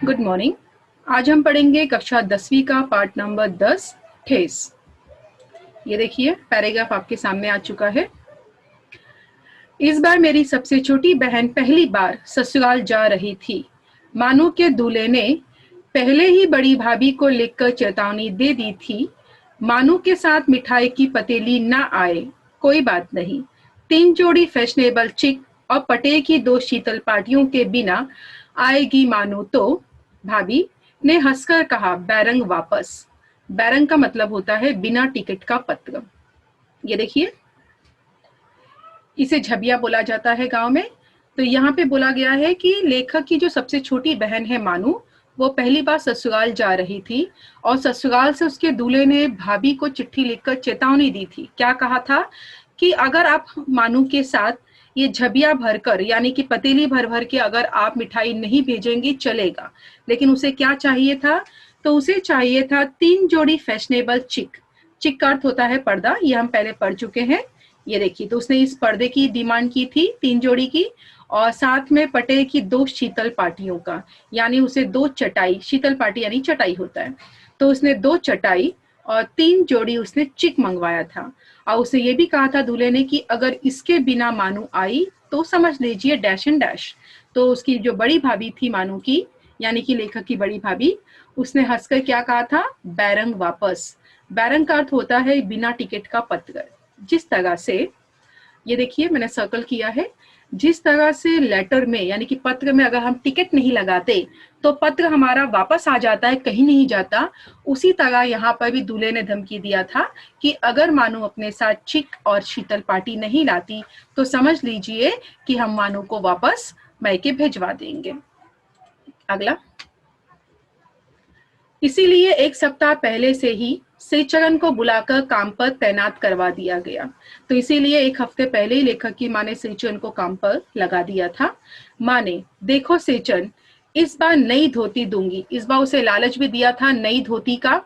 Good morning. आज हम पढ़ेंगे कक्षा 10वीं का पार्ट नंबर 10 ठेस। ये देखिए पैराग्राफ आपके सामने आ चुका है। इस बार मेरी सबसे छोटी बहन पहली बार ससुराल जा रही थी। मानू के दूल्हे ने पहले ही बड़ी भाभी को लिखकर चेतावनी दे दी थी, मानू के साथ मिठाई की पतीली ना आए, कोई बात नहीं। 3 जोड़ी फैशनेबल चिक और पटे की 2 शीतल पार्टियों के बिना आएगी मानू तो। भाभी ने हंसकर कहा, बैरंग वापस। बैरंग का मतलब होता है बिना टिकट का पत्र। ये देखिए, इसे झबिया बोला जाता है गांव में। तो यहाँ पे बोला गया है कि लेखक की जो सबसे छोटी बहन है मानू, वो पहली बार ससुराल जा रही थी और ससुराल से उसके दूल्हे ने भाभी को चिट्ठी लिखकर चेतावनी दी थी। क्या कहा था कि अगर आप मानू के साथ ये झबिया भरकर यानी कि पतीली भर भर के अगर आप मिठाई नहीं भेजेंगे चलेगा, लेकिन उसे क्या चाहिए था? तो उसे चाहिए था 3 जोड़ी फैशनेबल चिक। चिक का अर्थ होता है पर्दा, ये हम पहले पढ़ चुके हैं। ये देखिए, तो उसने इस पर्दे की डिमांड की थी 3 जोड़ी की, और साथ में पटे की 2 शीतल पार्टियों का, यानी उसे 2 चटाई, शीतल पार्टी यानी चटाई होता है, तो उसने 2 चटाई और 3 जोड़ी उसने चिक मंगवाया था। और उसे ये भी कहा था दूल्हे ने कि अगर इसके बिना मानू आई तो समझ लीजिए डैश एंड डैश। तो उसकी जो बड़ी भाभी थी मानू की, यानी कि लेखक की बड़ी भाभी, उसने हंसकर क्या कहा था? बैरंग वापस। बैरंग का अर्थ होता है बिना टिकट का पत्र। जिस तरह से, ये देखिए मैंने सर्कल किया है, जिस तरह से लेटर में यानी कि पत्र में अगर हम टिकट नहीं लगाते तो पत्र हमारा वापस आ जाता है, कहीं नहीं जाता, उसी तरह यहाँ पर भी दूल्हे ने धमकी दिया था कि अगर मानू अपने साथ चिक और शीतल पार्टी नहीं लाती तो समझ लीजिए कि हम मानू को वापस मैके भेजवा देंगे। अगला, इसीलिए 1 सप्ताह पहले से ही श्रीचरण को बुलाकर काम पर तैनात करवा दिया गया। तो इसीलिए 1 हफ्ते पहले ही लेखक की माँ ने श्रीचरण को काम पर लगा दिया था। माँ ने, देखो श्रीचरण, इस बार नई धोती दूंगी। इस बार उसे लालच भी दिया था नई धोती का,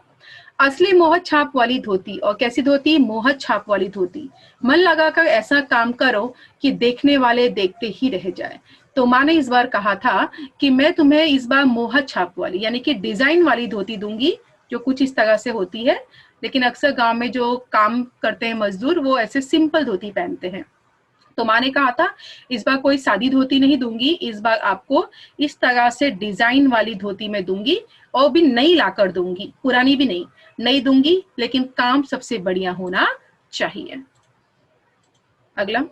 असली मोहर छाप वाली धोती। और कैसी धोती? मोहर छाप वाली धोती। मन लगाकर ऐसा काम करो कि देखने वाले देखते ही रह जाए। तो माँ ने इस बार कहा था कि मैं तुम्हें इस बार मोहर छाप वाली यानी कि डिजाइन वाली धोती दूंगी, जो कुछ इस तरह से होती है, लेकिन अक्सर गांव में जो काम करते हैं मजदूर वो ऐसे सिंपल धोती पहनते हैं। तो माँ ने कहा था इस बार कोई सादी धोती नहीं दूंगी, इस बार आपको इस तरह से डिजाइन वाली धोती में दूंगी, और भी नई लाकर दूंगी, पुरानी भी नहीं, नई दूंगी, लेकिन काम सबसे बढ़िया होना चाहिए। अगला,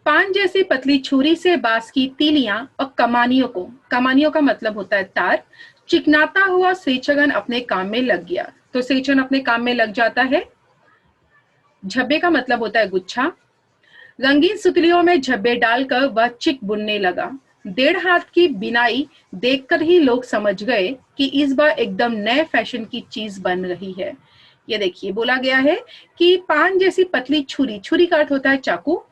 पान जैसी पतली छुरी से बांस की तीलियां और कमानियों का मतलब होता है तार, चिकनाता हुआ श्रीचरण अपने काम में लग गया। तो श्रीचरण अपने काम में लग जाता है। झब्बे का मतलब होता है गुच्छा। रंगीन सुतलियों में झब्बे डालकर वह चिक बुनने लगा। 1.5 हाथ की बिनाई देखकर ही लोग समझ गए कि इस बार एकदम नए फैशन की चीज बन रही है। ये देखिए, बोला गया है कि पान जैसी पतली छुरी, छुरी का अर्थ होता है चाकू,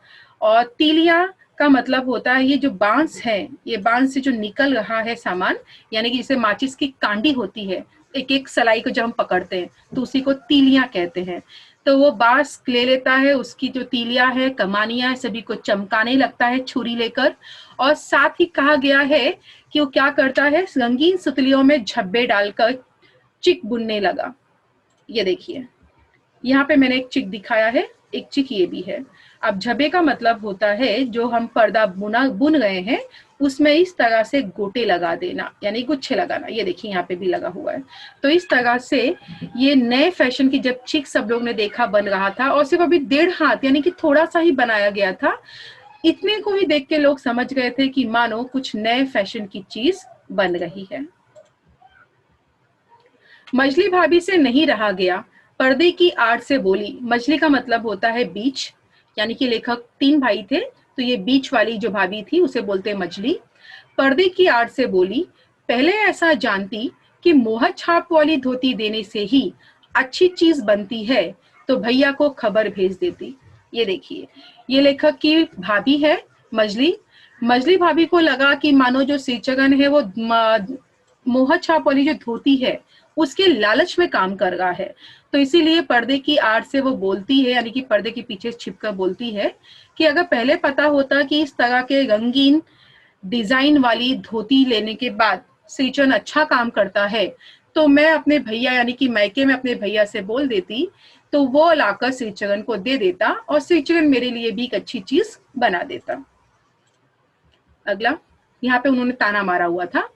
और तीलिया का मतलब होता है ये जो बांस है, ये बांस से जो निकल रहा है सामान, यानी कि जैसे माचिस की कांडी होती है, एक एक सलाई को जब हम पकड़ते हैं तो उसी को तीलियां कहते हैं। तो वो बांस ले लेता है, उसकी जो तीलियां है, कमानियां है, सभी को चमकाने लगता है छुरी लेकर। और साथ ही कहा गया है कि वो क्या करता है, रंगीन सुतलियों में झब्बे डालकर चिक बुनने लगा। ये देखिए, यहाँ पे मैंने एक चिक दिखाया है, एक चिक ये भी है। अब झब्बे का मतलब होता है जो हम पर्दा बुन रहे हैं उसमें इस तरह से गोटे लगा देना, यानी गुच्छे लगाना। ये देखिए यहाँ पे भी लगा हुआ है। तो इस तरह से ये नए फैशन की जब चिक सब लोग ने देखा बन रहा था, और सिर्फ अभी 1.5 हाथ यानी कि थोड़ा सा ही बनाया गया था, इतने को ही देख के लोग समझ गए थे कि मानो कुछ नए फैशन की चीज बन रही है। मछली भाभी से नहीं रहा गया, पर्दे की आड़ से बोली। मछली का मतलब होता है बीच, यानी कि लेखक 3 भाई थे, तो ये बीच वाली जो भाभी थी उसे बोलते हैं मछली। पर्दे की आड़ से बोली, पहले ऐसा जानती कि मोहर छाप वाली धोती देने से ही अच्छी चीज बनती है तो भैया को खबर भेज देती। ये देखिए, ये लेखक की भाभी है मछली। मछली भाभी को लगा कि मानो जो श्रीचरण है वो मोहर छाप वाली जो धोती है उसके लालच में काम कर रहा है, तो इसीलिए पर्दे की आड़ से वो बोलती है, यानी कि पर्दे के पीछे छिपकर बोलती है कि अगर पहले पता होता कि इस तरह के रंगीन डिजाइन वाली धोती लेने के बाद श्रीचरण अच्छा काम करता है तो मैं अपने भैया यानी कि मायके में अपने भैया से बोल देती, तो वो लाकर श्रीचरण को दे देता और श्रीचरण मेरे लिए भी एक अच्छी चीज बना देता। अगला, यहाँ पे उन्होंने ताना मारा हुआ था।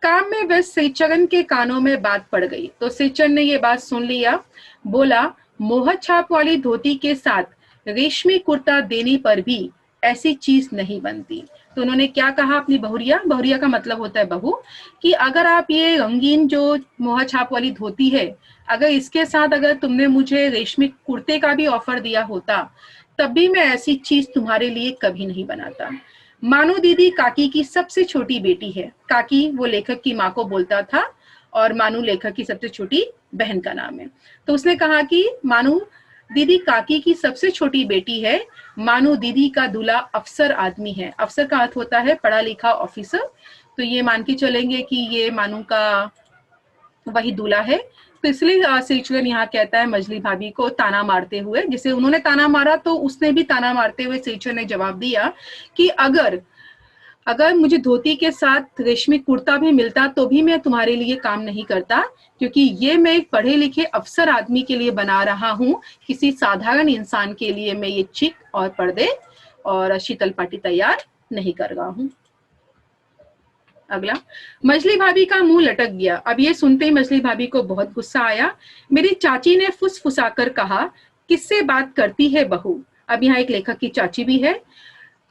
काम में व्यस्त श्रीचरण के कानों में बात पड़ गई तो श्रीचरण ने ये बात सुन लिया। बोला, मोहर छाप वाली धोती के साथ रेशमी कुर्ता देने पर भी ऐसी चीज नहीं बनती। तो उन्होंने क्या कहा अपनी बहुरिया, बहुरिया का मतलब होता है बहू, कि अगर आप ये रंगीन जो मोहर छाप वाली धोती है, अगर इसके साथ अगर तुमने मुझे रेशमी कुर्ते का भी ऑफर दिया होता तब भी मैं ऐसी चीज तुम्हारे लिए कभी नहीं बनाता। मानू दीदी काकी की सबसे छोटी बेटी है। काकी वो लेखक की माँ को बोलता था और मानू लेखक की सबसे छोटी बहन का नाम है। तो उसने कहा कि मानू दीदी काकी की सबसे छोटी बेटी है। मानू दीदी का दूल्हा अफसर आदमी है। अफसर का अर्थ होता है पढ़ा लिखा ऑफिसर। तो ये मान के चलेंगे कि ये मानू का वही दूल्हा है। तो इसलिए श्रीचरण यहाँ कहता है मजली भाभी को ताना मारते हुए, जिसे उन्होंने ताना मारा तो उसने भी ताना मारते हुए श्रीचरण ने जवाब दिया कि अगर मुझे धोती के साथ रेशमी कुर्ता भी मिलता तो भी मैं तुम्हारे लिए काम नहीं करता, क्योंकि ये मैं एक पढ़े लिखे अफसर आदमी के लिए बना रहा हूँ, किसी साधारण इंसान के लिए मैं ये चिक और पर्दे और शीतल पाटी तैयार नहीं कर रहा हूँ। अगला, मछली भाभी का मुंह लटक गया। अब ये सुनते ही मछली भाभी को बहुत गुस्सा आया। मेरी चाची ने फुसफुसाकर कहा, किससे बात करती है बहू। अब यहाँ एक लेखक की चाची भी है।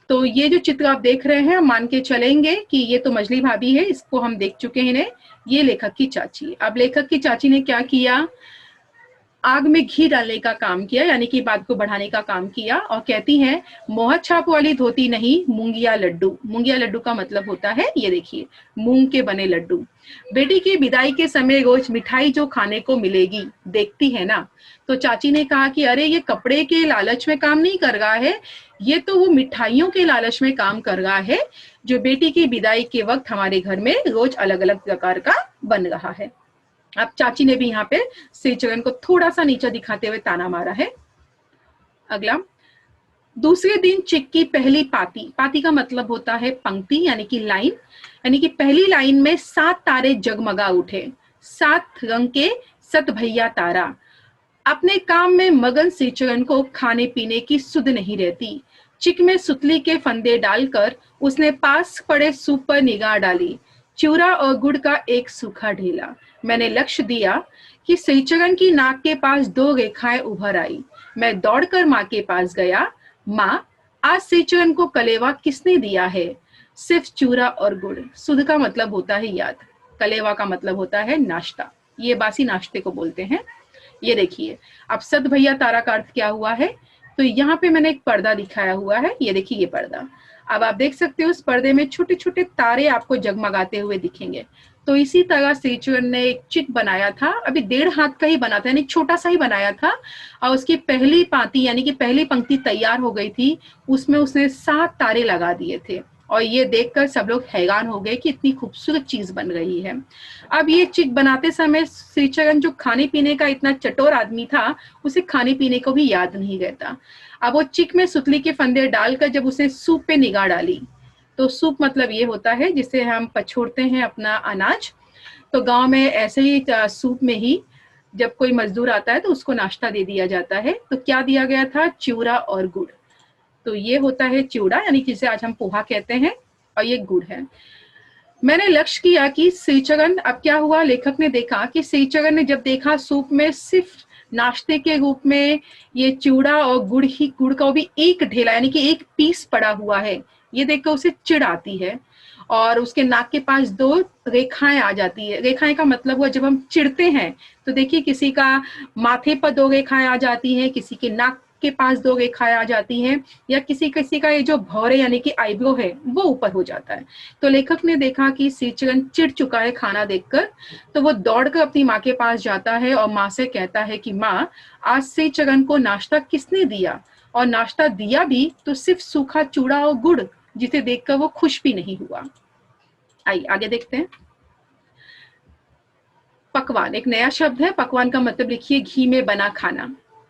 तो ये जो चित्र आप देख रहे हैं, मान के चलेंगे कि ये तो मछली भाभी है, इसको हम देख चुके हैं इन्हें। ये लेखक की चाची। अब लेखक की चाची ने क्या किया, आग में घी डालने का काम किया, यानी कि बात को बढ़ाने का काम किया और कहती हैं, मोहर छाप वाली धोती नहीं, मूंगिया लड्डू। मूंगिया लड्डू का मतलब होता है, ये देखिए, मूंग के बने लड्डू। बेटी की विदाई के समय रोज मिठाई जो खाने को मिलेगी, देखती है ना। तो चाची ने कहा कि अरे ये कपड़े के लालच में काम नहीं कर रहा है, ये तो वो मिठाइयों के लालच में काम कर रहा है जो बेटी की विदाई के वक्त हमारे घर में रोज अलग अलग प्रकार का बन रहा है। अब चाची ने भी यहाँ पे श्रीचरण को थोड़ा सा नीचा दिखाते हुए ताना मारा है। अगला, दूसरे दिन चिक की पहली पाती। पाती का मतलब होता है पंक्ति यानी कि लाइन, यानी कि पहली लाइन में 7 तारे जगमगा उठे। 7 रंग के 7 भैया तारा। अपने काम में मगन श्रीचरण को खाने पीने की सुध नहीं रहती। चिक में सुतली के फंदे डालकर उसने पास पड़े सूप पर निगाह डाली। चूरा और गुड़ का एक सूखा ढेला। मैंने लक्ष्य दिया कि श्रीचरण की नाक के पास 2 रेखाएं उभर आई। मैं दौड़कर माँ के पास गया। माँ, आज श्रीचरण को कलेवा किसने दिया है? सिर्फ चूरा और गुड़। सुध का मतलब होता है याद, कलेवा का मतलब होता है नाश्ता। ये बासी नाश्ते को बोलते हैं। ये देखिए, अब 7 भैया तारा का अर्थ क्या हुआ है, तो यहाँ पे मैंने एक पर्दा दिखाया हुआ है। ये देखिए, ये पर्दा। अब आप देख सकते हो उस पर्दे में छोटे छोटे तारे आपको जगमगाते हुए दिखेंगे। तो इसी तरह श्रीचरण ने एक चिक बनाया था, अभी 1.5 हाथ का ही बना था, यानी छोटा सा ही बनाया था, और उसकी पहली पाती यानी कि पहली पंक्ति तैयार हो गई थी, उसमें उसने 7 तारे लगा दिए थे। और ये देखकर सब लोग हैरान हो गए कि इतनी खूबसूरत चीज बन रही है। अब ये चिक बनाते समय श्रीचरण जो खाने पीने का इतना चटोर आदमी था, उसे खाने पीने को भी याद नहीं रहता। अब वो चिक में सुतली के फंदे डालकर जब उसने सूप पे निगाह डाली, तो सूप मतलब ये होता है जिसे हम पछोड़ते हैं अपना अनाज। तो गांव में ऐसे ही सूप में ही जब कोई मजदूर आता है तो उसको नाश्ता दे दिया जाता है। तो क्या दिया गया था? चिवड़ा और गुड़। तो ये होता है चिवड़ा, यानी जिसे आज हम पोहा कहते हैं, और ये गुड़ है। मैंने लक्ष्य किया कि श्रीचरण, अब क्या हुआ, लेखक ने देखा कि श्रीचरण ने जब देखा सूप में सिर्फ नाश्ते के रूप में ये चिवड़ा और गुड़ का भी एक ढेला यानी कि एक पीस पड़ा हुआ है, ये देखकर उसे चिढ़ आती है और उसके नाक के पास 2 रेखाएं आ जाती है। रेखाएं का मतलब हुआ जब हम चिढ़ते हैं तो देखिए किसी का माथे पर 2 रेखाएं आ जाती हैं, किसी के नाक के पास 2 रेखाएं आ जाती हैं, या किसी का ये जो भौरे यानी कि आईब्रो है वो ऊपर हो जाता है। तो लेखक ने देखा कि श्रीचरण चिढ़ चुका है खाना देखकर, तो वो दौड़कर अपनी माँ के पास जाता है और माँ से कहता है कि माँ, आज श्रीचरण को नाश्ता किसने दिया, और नाश्ता दिया भी तो सिर्फ सूखा चूड़ा और गुड़, जिसे देखकर वो खुश भी नहीं हुआ। आइए आगे देखते हैं। पकवान एक नया शब्द है। पकवान का मतलब लिखिए घी में बना खाना।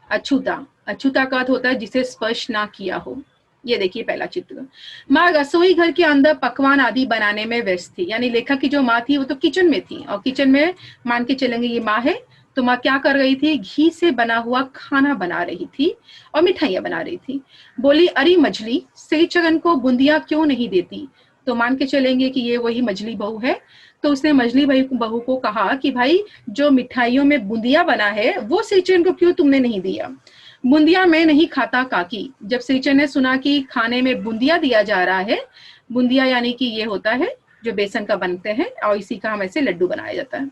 अछूता, अछूता का अर्थ होता है जिसे स्पर्श ना किया हो। ये देखिए पहला चित्र। माँ रसोई घर के अंदर पकवान आदि बनाने में व्यस्त थी, यानी लेखक की जो माँ थी वो तो किचन में थी, और किचन में मान के चलेंगे ये माँ है, तो माँ क्या कर रही थी, घी से बना हुआ खाना बना रही थी और मिठाइयाँ बना रही थी। बोली, अरे मछली, सेचगन को बूंदिया क्यों नहीं देती? तो मान के चलेंगे कि ये वही मछली बहू है। तो उसने मछली बहू को कहा कि भाई जो मिठाइयों में बूंदिया बना है वो सेचगन को क्यों तुमने नहीं दिया? बूंदिया मैं नहीं खाता काकी। जब सेचन ने सुना कि खाने में बूंदिया दिया जा रहा है, बूंदिया यानी कि ये होता है जो बेसन का बनते हैं और इसी का हम ऐसे लड्डू बनाया जाता है,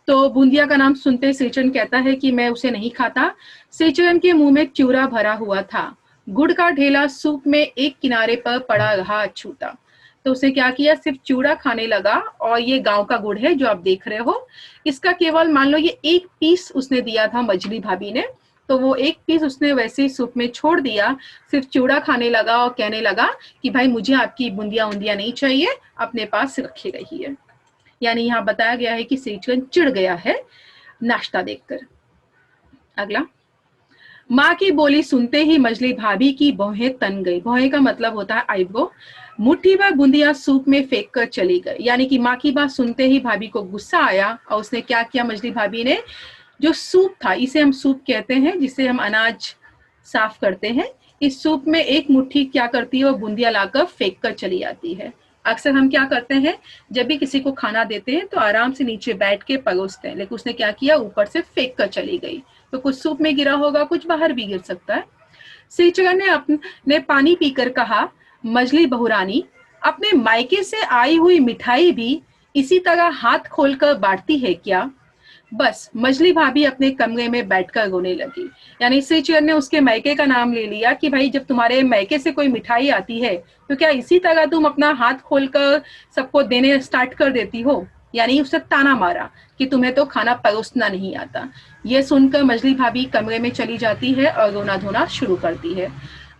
तो बूंदिया का नाम सुनते सेचन कहता है कि मैं उसे नहीं खाता। सेचन के मुंह में चिवड़ा भरा हुआ था, गुड़ का ढेला सूप में एक किनारे पर पड़ा रहा अछूता। तो उसने क्या किया, सिर्फ चूड़ा खाने लगा, और ये गांव का गुड़ है जो आप देख रहे हो, इसका केवल मान लो ये एक पीस उसने दिया था मछली भाभी ने, तो वो एक पीस उसने वैसे ही सूप में छोड़ दिया, सिर्फ चूड़ा खाने लगा और कहने लगा कि भाई मुझे आपकी बूंदिया उंदिया नहीं चाहिए, अपने पास रखी रही है। यानी यहाँ बताया गया है कि सेचन चिढ़ गया है नाश्ता देखकर। अगला, माँ की बोली सुनते ही मछली भाभी की भौहें तन गई। भौहें का मतलब होता है आईब्रो। मुट्ठी भर बूंदिया सूप में फेंक कर चली गई, यानी कि माँ की बात सुनते ही भाभी को गुस्सा आया, और उसने क्या किया, मछली भाभी ने जो सूप था, इसे हम सूप कहते हैं जिसे हम अनाज साफ करते हैं, इस सूप में एक मुट्ठी क्या करती है, वो बूंदिया लाकर फेंक कर चली जाती है। अक्सर हम क्या करते हैं, जब भी किसी को खाना देते हैं तो आराम से नीचे बैठ के परोसते हैं, लेकिन उसने क्या किया, ऊपर से फेंक कर चली गई, तो कुछ सूप में गिरा होगा, कुछ बाहर भी गिर सकता है। सेचगन ने अपने पानी पीकर कहा, मछली बहुरानी, अपने मायके से आई हुई मिठाई भी इसी तरह हाथ खोलकर बांटती है क्या? बस मछली भाभी अपने कमरे में बैठकर रोने लगी। यानी सेचगन ने उसके मायके का नाम ले लिया कि भाई जब तुम्हारे मायके से कोई मिठाई आती है तो क्या इसी तरह तुम अपना हाथ खोलकर सबको देने स्टार्ट कर देती हो? यानी उसे ताना मारा कि तुम्हें तो खाना परोसना नहीं आता। ये सुनकर मछली भाभी कमरे में चली जाती है और रोना धोना शुरू करती है।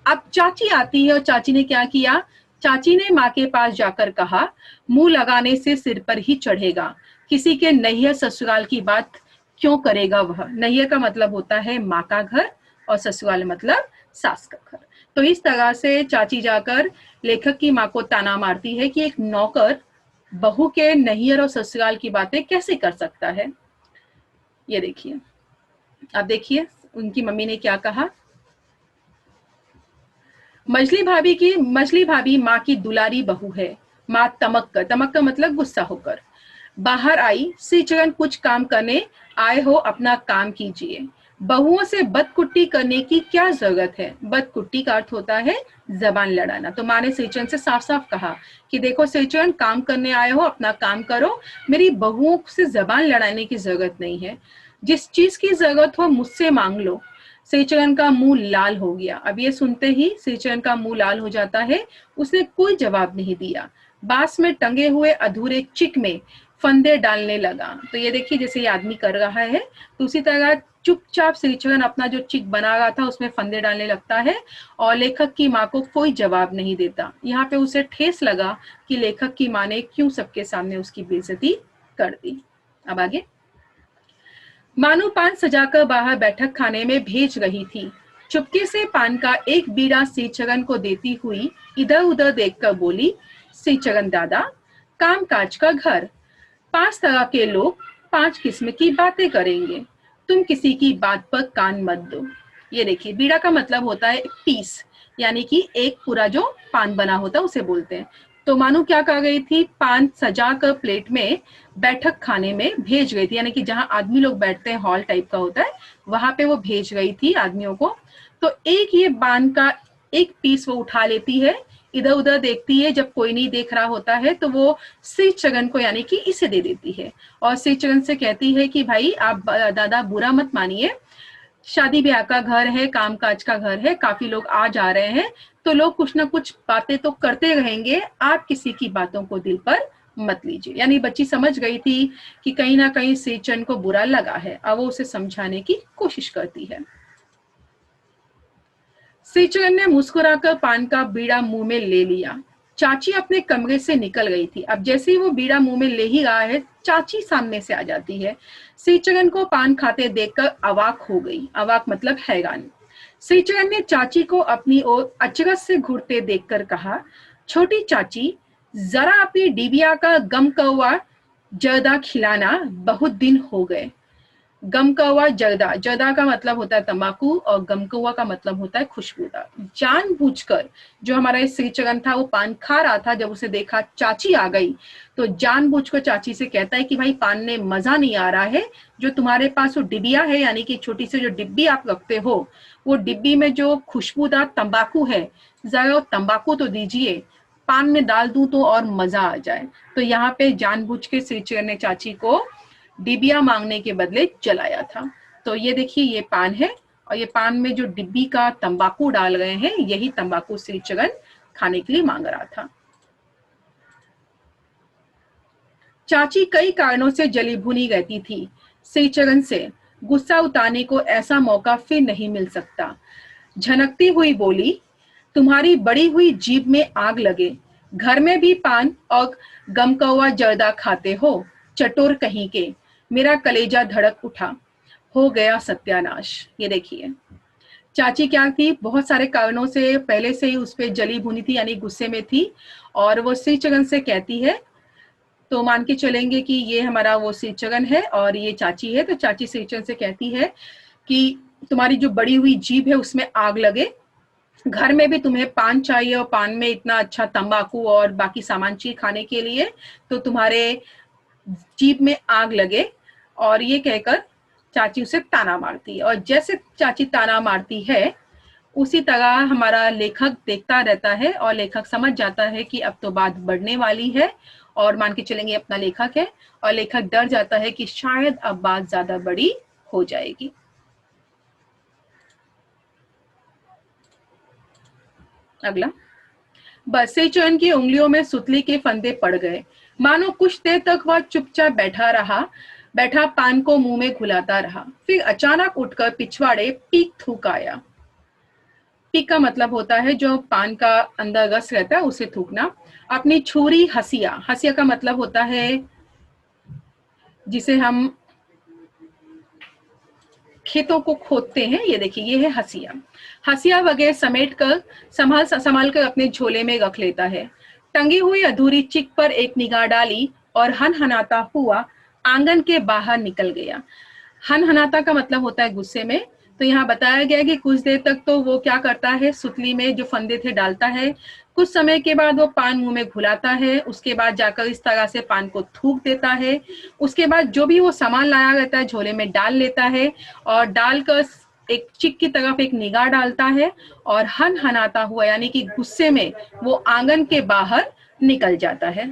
अब चाची आती है, और चाची ने क्या किया, चाची ने माँ के पास जाकर कहा, मुंह लगाने से सिर पर ही चढ़ेगा, किसी के नैहर ससुराल की बात क्यों करेगा वह? नैहर का मतलब होता है माँ का घर, और ससुराल मतलब सास का घर। तो इस तरह से चाची जाकर लेखक की माँ को ताना मारती है कि एक नौकर बहू के नैहर और ससुराल की बातें कैसे कर सकता है। ये देखिए, अब देखिए उनकी मम्मी ने क्या कहा। मछली भाभी माँ की दुलारी बहू है। माँ तमक का मतलब गुस्सा होकर बाहर आई, सेचगन कुछ काम करने आए हो, अपना काम कीजिए, बहुओं से बदकुट्टी करने की क्या जरूरत है? बदकुट्टी का अर्थ होता है जबान लड़ाना। तो माँ ने सेचगन से साफ साफ कहा कि देखो सेचगन, काम करने आए हो, अपना काम करो, मेरी बहुओं से जबान लड़ाने की जरूरत नहीं है, जिस चीज की जरूरत हो मुझसे मांग लो। सेचगन का मुंह लाल हो गया। अब ये सुनते ही सेचगन का मुंह लाल हो जाता है, उसने कोई जवाब नहीं दिया, बांस में टंगे हुए अधूरे चिक में फंदे डालने लगा। तो ये देखिए जैसे ये आदमी कर रहा है, तो उसी तरह चुपचाप सेचगन अपना जो चिक बना रहा था उसमें फंदे डालने लगता है, और लेखक की माँ को कोई जवाब नहीं देता। यहाँ पे उसे ठेस लगा कि लेखक की माँ ने क्यों सबके सामने उसकी बेइज्जती कर दी। अब आगे, मानू पान सजाकर बाहर बैठक खाने में भेज रही थी, चुपके से पान का एक बीड़ा सेचगन को देती हुई इधर उधर देखकर बोली, सेचगन दादा, काम काज का घर, 5 तरह के लोग 5 किस्म की बातें करेंगे, तुम किसी की बात पर कान मत दो। ये देखिए, बीड़ा का मतलब होता है पीस, यानी कि एक पूरा जो पान बना होता है उसे बोलते हैं। तो मानू क्या कर गई थी, पान सजा कर प्लेट में बैठक खाने में भेज गई थी, यानी कि जहां आदमी लोग बैठते हैं, हॉल टाइप का होता है, वहां पे वो भेज गई थी आदमियों को। तो एक ये पान का एक पीस वो उठा लेती है, इधर उधर देखती है, जब कोई नहीं देख रहा होता है तो वो सेचगन को यानी कि इसे दे देती है, और सेचगन से कहती है कि भाई आप दादा बुरा मत मानिए, शादी ब्याह का घर है, कामकाज का घर है, काफी लोग आ जा रहे हैं, तो लोग कुछ ना कुछ बातें तो करते रहेंगे, आप किसी की बातों को दिल पर मत लीजिए। यानी बच्ची समझ गई थी कि कहीं ना कहीं सेचगन को बुरा लगा है, अब वो उसे समझाने की कोशिश करती है। सेचगन ने मुस्कुराकर पान का बीड़ा मुंह में ले लिया। चाची अपने कमरे से निकल गई थी। अब जैसे ही वो बीड़ा मुंह में ले ही रहा है, चाची सामने से आ जाती है। सेचगन को पान खाते देखकर अवाक हो गई। अवाक मतलब हैरान। श्रीचरण ने चाची को अपनी ओर अचरज से घूरते देखकर कहा, छोटी चाची, जरा अपनी डिबिया का गम कौवा जर्दा खिलाना, बहुत दिन हो गए। गम कौवा जर्दा, जर्दा का मतलब होता है तंबाकू और गम कौवा का मतलब होता है खुशबूदार। जानबूझकर जो हमारा श्रीचरण था वो पान खा रहा था, जब उसे देखा चाची आ गई तो जानबूझकर चाची से कहता है कि भाई पान में मजा नहीं आ रहा है, जो तुम्हारे पास वो डिबिया है यानी कि छोटी सी जो डिब्बी आप रखते हो, वो डिब्बी में जो खुशबूदार तंबाकू है, जरा तंबाकू तो दीजिए, पान में डाल दूं तो और मजा आ जाए। तो यहाँ पे जानबूझ के श्रीचरण ने चाची को डिबिया मांगने के बदले जलाया था। तो ये देखिए ये पान है और ये पान में जो डिब्बी का तंबाकू डाल गए हैं, यही तंबाकू श्रीचरण खाने के लिए मांग रहा था। चाची कई कारणों से जली भुनी रहती थी। श्रीचरण से गुस्सा उतारने को ऐसा मौका फिर नहीं मिल सकता। झनकती हुई बोली, तुम्हारी बड़ी हुई जीभ में आग लगे, घर में भी पान और गम कौवा जर्दा खाते हो, चटोर कहीं के। मेरा कलेजा धड़क उठा, हो गया सत्यानाश। ये देखिए चाची क्या थी, बहुत सारे कारणों से पहले से ही उस पर जली भुनी थी, यानी गुस्से में थी, और वो श्रीचरण से कहती है, तो मान के चलेंगे कि ये हमारा वो श्रीचरण है और ये चाची है। तो चाची श्रीचरण से कहती है कि तुम्हारी जो बड़ी हुई जीभ है उसमें आग लगे, घर में भी तुम्हें पान चाहिए और पान में इतना अच्छा तंबाकू और बाकी सामान चाहिए खाने के लिए, तो तुम्हारे जीभ में आग लगे। और ये कहकर चाची उसे ताना मारती है, और जैसे चाची ताना मारती है उसी तरह हमारा लेखक देखता रहता है और लेखक समझ जाता है कि अब तो बात बढ़ने वाली है, और मान के चलेंगे अपना लेखक है, और लेखक डर जाता है कि शायद अब बात ज्यादा बड़ी हो जाएगी। अगला, बस श्रीचरण की उंगलियों में सुतली के फंदे पड़ गए, मानो कुछ देर तक वह चुपचाप बैठा पान को मुंह में घुलाता रहा। फिर अचानक उठकर पिछवाड़े पीक थूक आया। पीक का मतलब होता है जो पान का अंदर रस रहता है उसे थूकना। अपनी छुरी हसिया, हसिया का मतलब होता है जिसे हम खेतों को खोदते हैं, ये देखिए ये है हसिया। हसिया वगैरह समेट कर संभाल कर अपने झोले में रख लेता है। टंगी हुई अधूरी चिक पर एक निगाह डाली और हनहनाता हुआ आंगन के बाहर निकल गया। हनहनाता का मतलब होता है गुस्से में। तो यहाँ बताया गया कि कुछ देर तक तो वो क्या करता है, सुतली में जो फंदे थे डालता है, कुछ समय के बाद वो पान मुंह में घुलाता है, उसके बाद जाकर इस तरह से पान को थूक देता है। उसके बाद जो भी वो सामान लाया रहता है झोले में डाल लेता है, और डालकर एक चिक की तरफ एक निगाह डालता है और हनहनाता हुआ यानी कि गुस्से में वो आंगन के बाहर निकल जाता है।